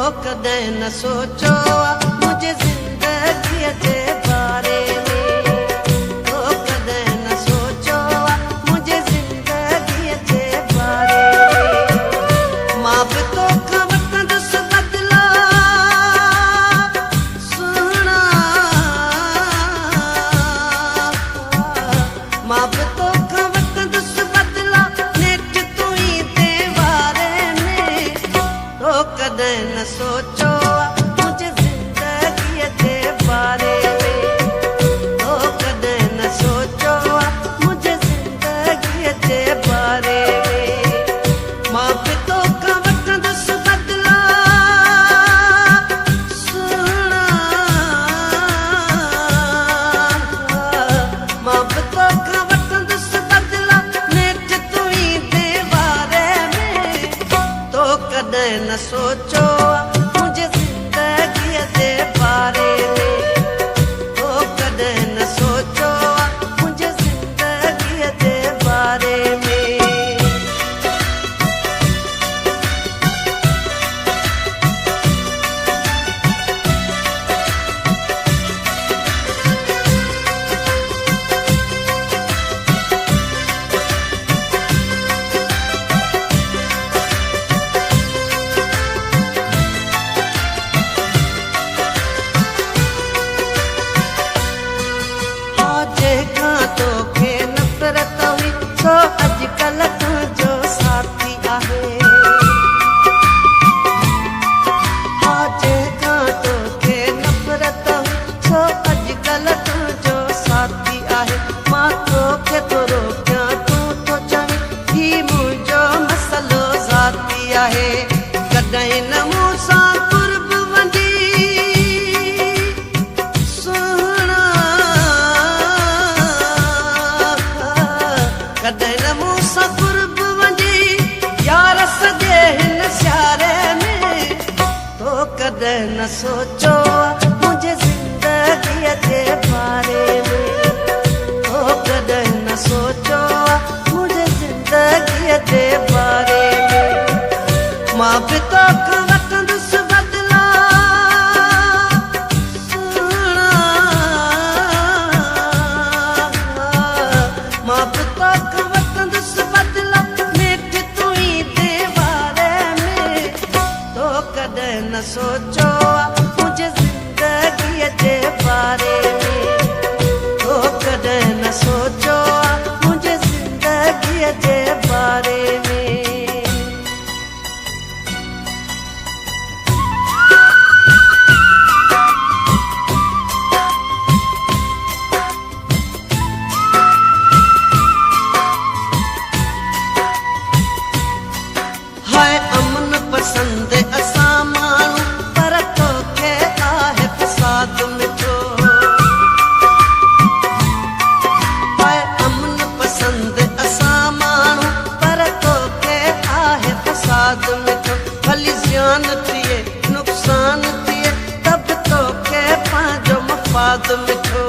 कदें न सोचो मुझे जिंदगी जे बारे में, तो कदें न सोचो मुझे जिंदगी जे बारे में। मां भी तो खबर दस बदला सुना, मां भी तो खबर दस बदला नेट तू ही दे बारे में, तो कदें न सोचो मुझे जिंदगी जे बारे में, तो कदें न सोचो मुझे जिंदगी जे बारे में। मां भी तो खबर दस बदला सुना, मां भी तो खबर दस बदला नेट तू ही दे बारे में, तो कदें न सोचो मुझे जिंदगी जे बारे में, तो कदें न सोचो मुझे जिंदगी जे बारे में। तोखे नफ़रत हुई सो अॼुकल्ह तुंहिंजो साथी आहे, हा जेका तोखे नफ़रत हुई सो अॼुकल्ह तुंहिंजो साथी आहे। मां तोखे थो रोकियां तूं थो चवीं ही मुंहिंजो मसलो ज़ाती आहे। कॾहिं न मूं सां कुर्ब वंडी सुहिणा, कॾहिं न मूं सां कुर्ब वंडी यार सॼे हिन सियारे में, तो कॾहिं न सोचो मुंहिंजे ज़िंदगीअ जे बारे में, तो कॾहिं न सोचो मुंहिंजे ज़िंदगीअ जे बारे में। मां भी तो वक़्तुसि बदिला सुहिणा, मां भी तो वक़्तुसि बदिला नेठ तू ही दे बारे में, तो कॾहिं न सोचो मुंहिंजे ज़िंदगीअ जे बारे में, तो कॾहिं न सोचो मुंहिंजे ज़िंदगीअ जे बारे में। हाय अमन पसंद असां माण्हू पर तोखे आहे फसाद मिठो, हाय अमन पसंद असां माण्हू पर तोखे आहे फसाद मिठो। भली ज़ियान थिए नुक़सान थिए तब तोखे पंहिंजो मफ़ाद मिठो।